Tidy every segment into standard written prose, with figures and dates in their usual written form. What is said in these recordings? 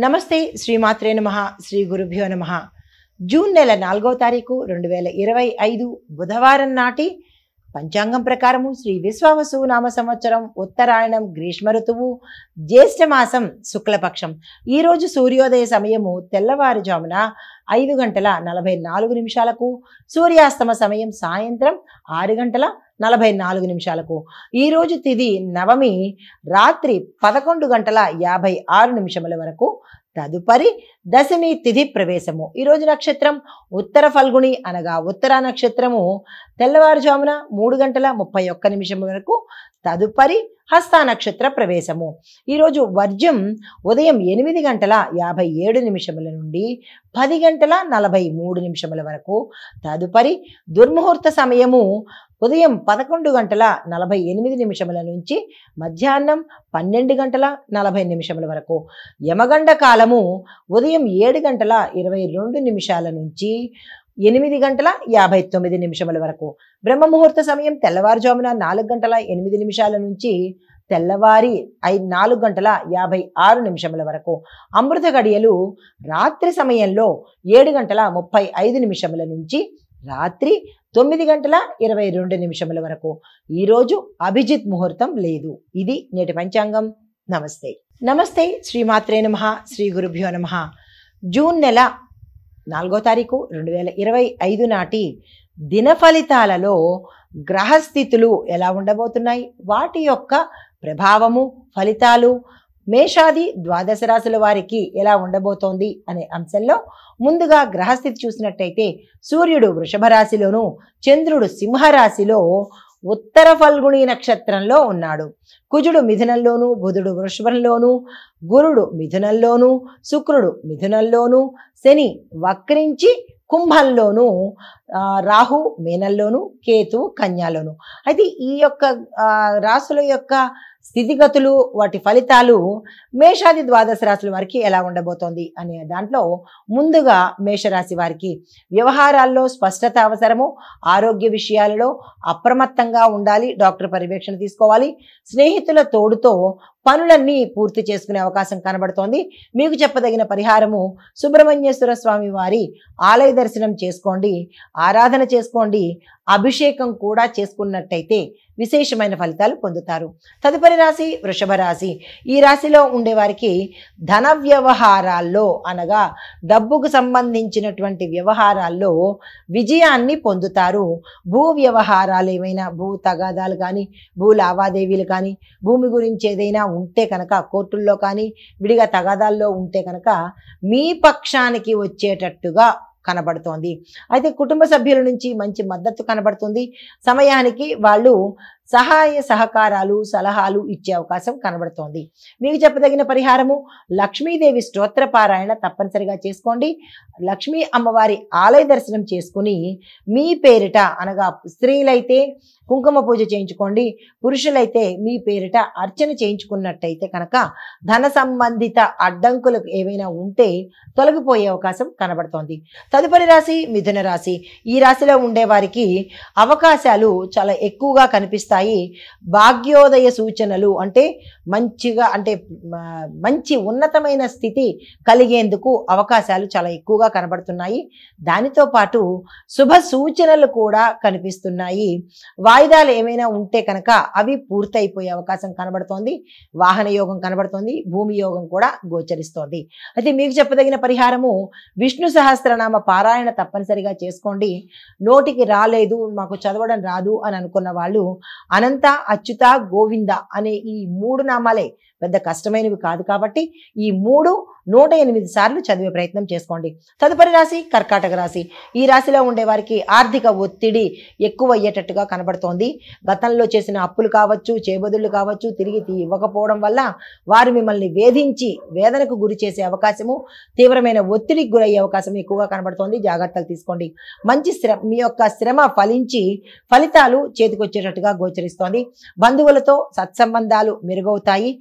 నమస్తే శ్రీమాత్రే నమః శ్రీ గురుభ్యో నమః జూన్ నెల 4వ తారీఖు 2025 బుధవారం నాటి పంచాంగం ప్రకారము శ్రీ విశ్వావసు నామ సంవత్సరం ఉత్తరాయణం గ్రీష్మ ఋతువు జ్యేష్ఠ మాసం శుక్లపక్షం. ఈరోజు సూర్యోదయ సమయము తెల్లవారుజామున 5:44 సూర్యాస్తమ సమయం సాయంత్రం 6:44. ఈరోజు తిథి నవమి రాత్రి 11:56 వరకు. తదుపరి దశమి తిథి ప్రవేశము. ఈరోజు నక్షత్రం ఉత్తర ఫల్గుణి అనగా ఉత్తర నక్షత్రము తెల్లవారుజామున 3:31 వరకు. తదుపరి హస్త నక్షత్ర ప్రవేశము. ఈరోజు వర్జ్యం ఉదయం 8:57 నుండి 10:43 వరకు. తదుపరి దుర్ముహూర్త సమయము ఉదయం 11:48 నుంచి మధ్యాహ్నం 12:40 వరకు. యమగండ కాలము ఉదయం 7:22 నుంచి 8:59 వరకు. బ్రహ్మ ముహూర్త సమయం తెల్లవారుజామున 4:08 నుంచి తెల్లవారి 4:56 వరకు. అమృత గడియలు రాత్రి సమయంలో 7:35 నుంచి రాత్రి 9:22 వరకు. ఈరోజు అభిజిత్ ముహూర్తం లేదు. ఇది నేటి పంచాంగం. నమస్తే. నమస్తే శ్రీమాత్రే నమః శ్రీ గురుభ్యో నమః. జూన్ నెల 4వ తారీఖు 2025 నాటి దిన ఫలితాలలో గ్రహస్థితులు ఎలా ఉండబోతున్నాయి, వాటి యొక్క ప్రభావము ఫలితాలు మేషాది ద్వాదశ రాశుల వారికి ఎలా ఉండబోతోంది అనే అంశంలో ముందుగా గ్రహస్థితి చూసినట్టయితే సూర్యుడు వృషభ రాశిలోను, చంద్రుడు సింహరాశిలో ఉత్తర ఫల్గుణి నక్షత్రంలో ఉన్నాడు. కుజుడు మిథునంలోను, బుధుడు వృషభంలోను, గురుడు మిథునంలోను, శుక్రుడు మిథునంలోను, శని వక్రించి కుంభంలోను, రాహు మీనంలోను, కేతువు కన్యాలోను. అయితే ఈ యొక్క రాశుల యొక్క స్థితిగతులు వాటి ఫలితాలు మేషాది ద్వాదశ రాశుల వారికి ఎలా ఉండబోతోంది అనే దాంట్లో ముందుగా మేషరాశి వారికి వ్యవహారాల్లో స్పష్టత అవసరము. ఆరోగ్య విషయాలలో అప్రమత్తంగా ఉండాలి, డాక్టర్ పర్యవేక్షణ తీసుకోవాలి. స్నేహితుల తోడుతో పనులన్నీ పూర్తి చేసుకునే అవకాశం కనబడుతోంది. మీకు చెప్పదగిన పరిహారము సుబ్రహ్మణ్యేశ్వర స్వామి వారి ఆలయ దర్శనం చేసుకోండి, ఆరాధన చేసుకోండి, అభిషేకం కూడా చేసుకున్నట్టయితే విశేషమైన ఫలితాలు పొందుతారు. తదుపరి రాశి వృషభ రాశి. ఈ రాశిలో ఉండేవారికి ధన వ్యవహారాల్లో అనగా డబ్బుకు సంబంధించినటువంటి వ్యవహారాల్లో విజయాన్ని పొందుతారు. భూ వ్యవహారాలు ఏమైనా భూ తగాదాలు కానీ, భూ లావాదేవీలు కానీ, భూమి గురించి ఏదైనా ఉంటే కనుక కోర్టుల్లో కానీ విడిగా తగాదాల్లో ఉంటే కనుక మీ పక్షానికి వచ్చేటట్టుగా కనబడుతోంది. అయితే కుటుంబ సభ్యుల నుంచి మంచి మద్దతు కనబడుతుంది. సమయానికి వాళ్ళు సహాయ సహకారాలు సలహాలు ఇచ్చే అవకాశం కనబడుతోంది. మీకు చెప్పదగిన పరిహారము లక్ష్మీదేవి స్తోత్ర పారాయణ తప్పనిసరిగా చేసుకోండి. లక్ష్మీ అమ్మవారి ఆలయ దర్శనం చేసుకుని మీ పేరిట అనగా స్త్రీలైతే కుంకుమ పూజ చేయించుకోండి, పురుషులైతే మీ పేరిట అర్చన చేయించుకున్నట్టయితే కనుక ధన సంబంధిత అడ్డంకులు ఏవైనా ఉంటే తొలగిపోయే అవకాశం కనబడుతోంది. తదుపరి రాశి మిథున రాశి. ఈ రాశిలో ఉండేవారికి అవకాశాలు చాలా ఎక్కువగా కనిపిస్తాయి. భాగ్యోదయ సూచనలు అంటే మంచి ఉన్నతమైన స్థితి కలిగేందుకు అవకాశాలు చాలా ఎక్కువగా కనబడుతున్నాయి. దానితో పాటు శుభ సూచనలు కూడా కనిపిస్తున్నాయి. వాయిదాలు ఏమైనా ఉంటే కనుక అవి పూర్తయిపోయే అవకాశం కనబడుతోంది. వాహన యోగం కనబడుతోంది, భూమి యోగం కూడా గోచరిస్తోంది. అయితే మీకు చెప్పదగిన పరిహారము విష్ణు సహస్రనామ పారాయణ తప్పనిసరిగా చేసుకోండి. నోటికి రాలేదు, మాకు చదవడం రాదు అని అనుకున్న వాళ్ళు అనంత, అచ్యుత, గోవింద అనే ఈ 3 నామాలే పెద్ద కష్టమైనవి కాదు కాబట్టి ఈ 108 సార్లు చదివే ప్రయత్నం చేసుకోండి. తదుపరి రాశి కర్కాటక రాశి. ఈ రాశిలో ఉండేవారికి ఆర్థిక ఒత్తిడి ఎక్కువ అయ్యేటట్టుగా కనబడుతోంది. గతంలో చేసిన అప్పులు కావచ్చు, చేబదులు కావచ్చు, తిరిగి ఇవ్వకపోవడం వల్ల వారు మిమ్మల్ని వేధించి వేదనకు గురి చేసే అవకాశము, తీవ్రమైన ఒత్తిడికి గురయ్యే అవకాశం ఎక్కువగా కనబడుతోంది. జాగ్రత్తలు తీసుకోండి. మీ యొక్క శ్రమ ఫలించి ఫలితాలు చేతికొచ్చేటట్టుగా గోచరిస్తోంది. బంధువులతో సత్సంబంధాలు మెరుగవుతాయి.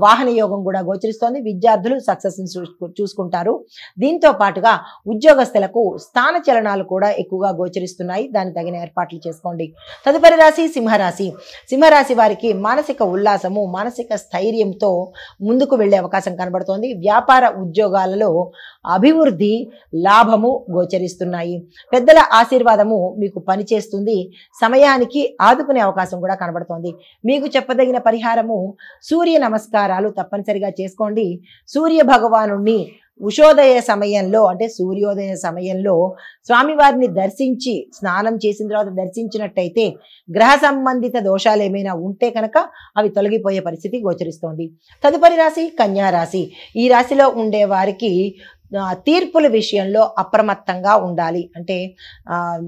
వాహన యోగం కూడా గోచరిస్తోంది. విద్యార్థులు సక్సెస్ సమస్యను చూసుకుంటారు. దీంతో పాటుగా ఉద్యోగస్తులకు స్థాన చలనాలు కూడా ఎక్కువగా గోచరిస్తున్నాయి. దానికి తగిన ఏర్పాట్లు చేసుకోండి. తదుపరి రాశి సింహరాశి. సింహరాశి వారికి మానసిక ఉల్లాసము, మానసిక స్థైర్యంతో ముందుకు వెళ్లే అవకాశం కనబడుతోంది. వ్యాపార ఉద్యోగాలలో అభివృద్ధి, లాభము గోచరిస్తున్నాయి. పెద్దల ఆశీర్వాదము మీకు పనిచేస్తుంది. సమయానికి ఆదుకునే అవకాశం కూడా కనబడుతోంది. మీకు చెప్పదగిన పరిహారము సూర్య నమస్కారాలు తప్పనిసరిగా చేసుకోండి. సూర్య భగవానుణ్ణి ఉషోదయ సమయంలో అంటే సూర్యోదయ సమయంలో స్వామివారిని దర్శించి స్నానం చేసిన తర్వాత దర్శించినట్టయితే గ్రహ సంబంధిత దోషాలు ఏమైనా ఉంటే కనుక అవి తొలగిపోయే పరిస్థితి గోచరిస్తోంది. తదుపరి రాశి కన్యా రాశి. ఈ రాశిలో ఉండే వారికి తీర్పుల విషయంలో అప్రమత్తంగా ఉండాలి. అంటే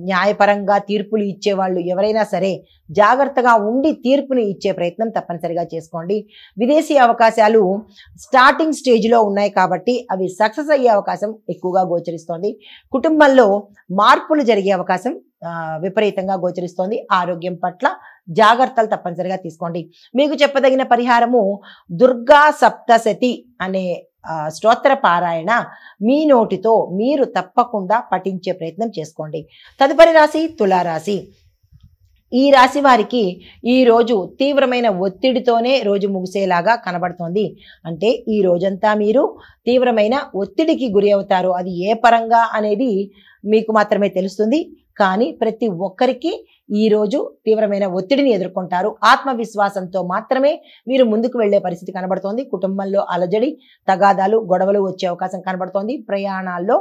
న్యాయపరంగా తీర్పులు ఇచ్చేవాళ్ళు ఎవరైనా సరే జాగ్రత్తగా ఉండి తీర్పుని ఇచ్చే ప్రయత్నం తప్పనిసరిగా చేసుకోండి. విదేశీ అవకాశాలు స్టార్టింగ్ స్టేజ్లో ఉన్నాయి కాబట్టి అవి సక్సెస్ అయ్యే అవకాశం ఎక్కువగా గోచరిస్తోంది. కుటుంబంలో మార్పులు జరిగే అవకాశం విపరీతంగా గోచరిస్తోంది. ఆరోగ్యం పట్ల జాగ్రత్తలు తప్పనిసరిగా తీసుకోండి. మీకు చెప్పదగిన పరిహారము దుర్గా సప్తశతి అనే స్తోత్ర పారాయణ మీ నోటితో మీరు తప్పకుండా పఠించే ప్రయత్నం చేసుకోండి. తదుపరి రాశి తులారాశి. ఈ రాశి వారికి ఈ రోజు తీవ్రమైన ఒత్తిడితోనే రోజు ముగిసేలాగా కనబడుతోంది. అంటే ఈ రోజంతా మీరు తీవ్రమైన ఒత్తిడికి గురి అవుతారు. అది ఏ పరంగా అనేది మీకు మాత్రమే తెలుస్తుంది. కానీ ప్రతి ఒక్కరికి ఈరోజు తీవ్రమైన ఒత్తిడిని ఎదుర్కొంటారు. ఆత్మవిశ్వాసంతో మాత్రమే మీరు ముందుకు వెళ్లే పరిస్థితి కనబడుతోంది. కుటుంబంలో అలజడి, తగాదాలు, గొడవలు వచ్చే అవకాశం కనబడుతోంది. ప్రయాణాల్లో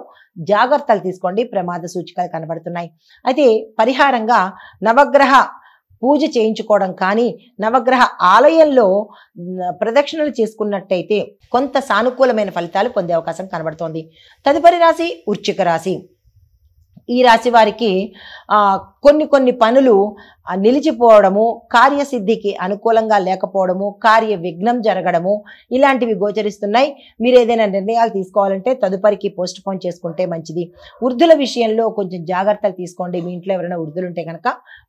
జాగ్రత్తలు తీసుకోండి. ప్రమాద సూచికలు కనబడుతున్నాయి. అయితే పరిహారంగా నవగ్రహ పూజ చేయించుకోవడం కానీ, నవగ్రహ ఆలయంలో ప్రదక్షిణలు చేసుకున్నట్టయితే కొంత సానుకూలమైన ఫలితాలు పొందే అవకాశం కనబడుతోంది. తదుపరి రాశి వృశ్చిక రాశి. ఈ రాశి వారికి కొన్ని పనులు నిలిచిపోవడము, కార్యసిద్ధికి అనుకూలంగా లేకపోవడము, కార్య విఘ్నం జరగడము ఇలాంటివి గోచరిస్తున్నాయి. మీరు ఏదైనా నిర్ణయాలు తీసుకోవాలంటే తదుపరికి పోస్ట్ పోన్ చేసుకుంటే మంచిది. వృద్ధుల విషయంలో కొంచెం జాగ్రత్తలు తీసుకోండి. మీ ఇంట్లో ఎవరైనా వృద్ధులు ఉంటే కనుక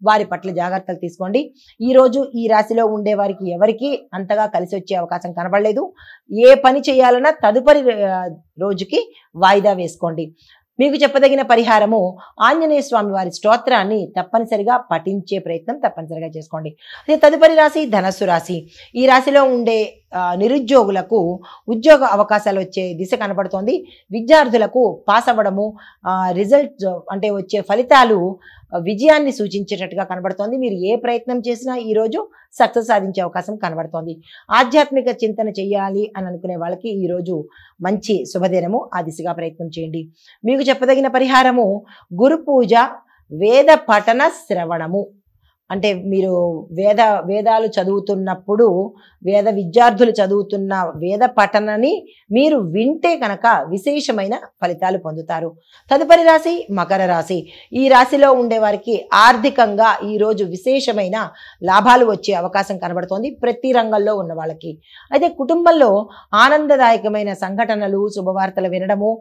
వారి పట్ల జాగ్రత్తలు తీసుకోండి. ఈరోజు ఈ రాశిలో ఉండే వారికి ఎవరికి అంతగా కలిసి వచ్చే అవకాశం కనబడలేదు. ఏ పని చేయాలన్నా తదుపరి రోజుకి వాయిదా వేసుకోండి. మీకు చెప్పదగిన పరిహారము ఆంజనేయ స్వామి వారి స్తోత్రాన్ని తప్పనిసరిగా పఠించే ప్రయత్నం తప్పనిసరిగా చేసుకోండి. అదే తదుపరి రాశి ధనస్సు రాశి. ఈ రాశిలో ఉండే నిరుద్యోగులకు ఉద్యోగ అవకాశాలు వచ్చే దిశ కనబడుతోంది. విద్యార్థులకు పాస్ అవ్వడము, రిజల్ట్ అంటే వచ్చే ఫలితాలు విజయాన్ని సూచించేటట్టుగా కనబడుతోంది. మీరు ఏ ప్రయత్నం చేసినా ఈరోజు సక్సెస్ సాధించే అవకాశం కనబడుతోంది. ఆధ్యాత్మిక చింతన చేయాలి అని అనుకునే వాళ్ళకి ఈరోజు మంచి శుభదినము. ఆ దిశగా ప్రయత్నం చేయండి. మీకు చెప్పదగిన పరిహారము గురు పూజ, వేద పఠన శ్రవణము. అంటే మీరు వేదాలు చదువుతున్నప్పుడు విద్యార్థులు చదువుతున్న వేద పఠనని మీరు వింటే కనుక విశేషమైన ఫలితాలు పొందుతారు. తదుపరి రాశి మకర రాశి. ఈ రాశిలో ఉండే వారికి ఆర్థికంగా ఈరోజు విశేషమైన లాభాలు వచ్చే అవకాశం కనబడుతోంది ప్రతి రంగంలో ఉన్న వాళ్ళకి. అయితే కుటుంబంలో ఆనందదాయకమైన సంఘటనలు, శుభవార్తలు వినడము,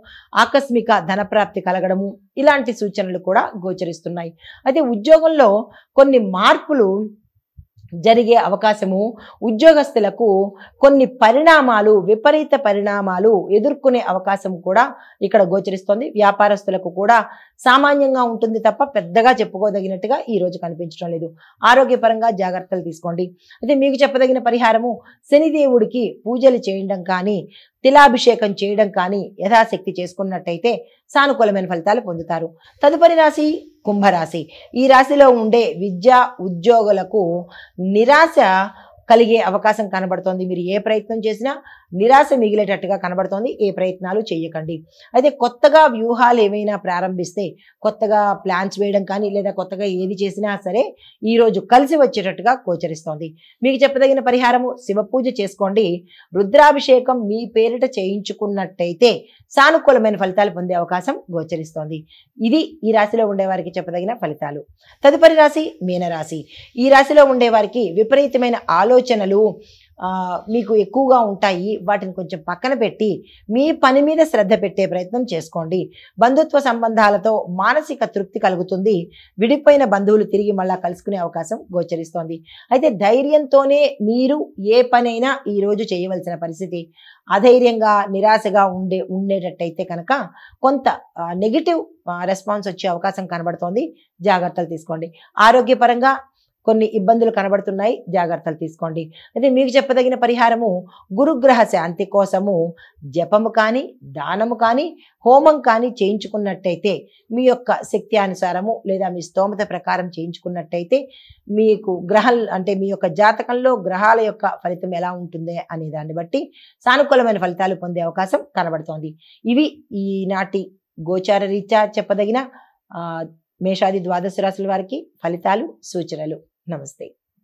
ఆకస్మిక ధనప్రాప్తి కలగడము ఇలాంటి సూచనలు కూడా గోచరిస్తున్నాయి. అయితే ఉద్యోగంలో కొన్ని మార్పులు జరిగే అవకాశము, ఉద్యోగస్తులకు కొన్ని విపరీత పరిణామాలు ఎదుర్కొనే అవకాశం కూడా ఇక్కడ గోచరిస్తోంది. వ్యాపారస్తులకు కూడా సామాన్యంగా ఉంటుంది తప్ప పెద్దగా చెప్పుకోదగినట్టుగా ఈ రోజు కనిపించడం లేదు. ఆరోగ్యపరంగా జాగ్రత్తలు తీసుకోండి. అయితే మీకు చెప్పదగిన పరిహారము శనిదేవుడికి పూజలు చేయడం కానీ, తిలాభిషేకం చేయడం కానీ యథాశక్తి చేసుకున్నట్టయితే సానుకూలమైన ఫలితాలు పొందుతారు. తదుపరి రాశి కుంభరాశి. ఈ రాశిలో ఉండే విద్యా ఉద్యోగులకు నిరాశ కలిగే అవకాశం కనబడుతోంది. మీరు ఏ ప్రయత్నం చేసినా నిరాశ మిగిలేటట్టుగా కనబడుతోంది. ఏ ప్రయత్నాలు చేయకండి. అయితే కొత్తగా వ్యూహాలు ఏమైనా ప్రారంభిస్తే, కొత్తగా ప్లాన్స్ వేయడం కానీ లేదా కొత్తగా ఏది చేసినా సరే ఈరోజు కలిసి వచ్చేటట్టుగా గోచరిస్తోంది. మీకు చెప్పదగిన పరిహారము శివ పూజ చేసుకోండి. రుద్రాభిషేకం మీ పేరిట చేయించుకున్నట్టయితే సానుకూలమైన ఫలితాలు పొందే అవకాశం గోచరిస్తోంది. ఇది ఈ రాశిలో ఉండే వారికి చెప్పదగిన ఫలితాలు. తదుపరి రాశి మీనరాశి. ఈ రాశిలో ఉండే వారికి విపరీతమైన ఆలోచనలు, మీకు ఎక్కువగా ఉంటాయి. వాటిని కొంచెం పక్కన పెట్టి మీ పని మీద శ్రద్ధ పెట్టే ప్రయత్నం చేసుకోండి. బంధుత్వ సంబంధాలతో మానసిక తృప్తి కలుగుతుంది. విడిపోయిన బంధువులు తిరిగి మళ్ళా కలుసుకునే అవకాశం గోచరిస్తోంది. అయితే ధైర్యంతోనే మీరు ఏ పనైనా ఈరోజు చేయవలసిన పరిస్థితి. అధైర్యంగా నిరాశగా ఉండేటట్టయితే కనుక కొంత నెగిటివ్ రెస్పాన్స్ వచ్చే అవకాశం కనబడుతోంది. జాగ్రత్తలు తీసుకోండి. ఆరోగ్యపరంగా కొన్ని ఇబ్బందులు కనబడుతున్నాయి, జాగ్రత్తలు తీసుకోండి. అయితే మీకు చెప్పదగిన పరిహారము, గురుగ్రహ శాంతి కోసము జపము కానీ, దానము కానీ, హోమం కానీ చేయించుకున్నట్టయితే మీ యొక్క శక్తి అనుసారము లేదా మీ స్తోమత ప్రకారం చేయించుకున్నట్టయితే మీకు అంటే మీ యొక్క జాతకంలో గ్రహాల యొక్క ఫలితం ఎలా ఉంటుంది అనే దాన్ని బట్టి సానుకూలమైన ఫలితాలు పొందే అవకాశం కనబడుతోంది. ఇవి ఈనాటి గోచార రీత్యా చెప్పదగిన మేషాది ద్వాదశ రాశుల వారికి ఫలితాలు, సూచనలు. నమస్తే.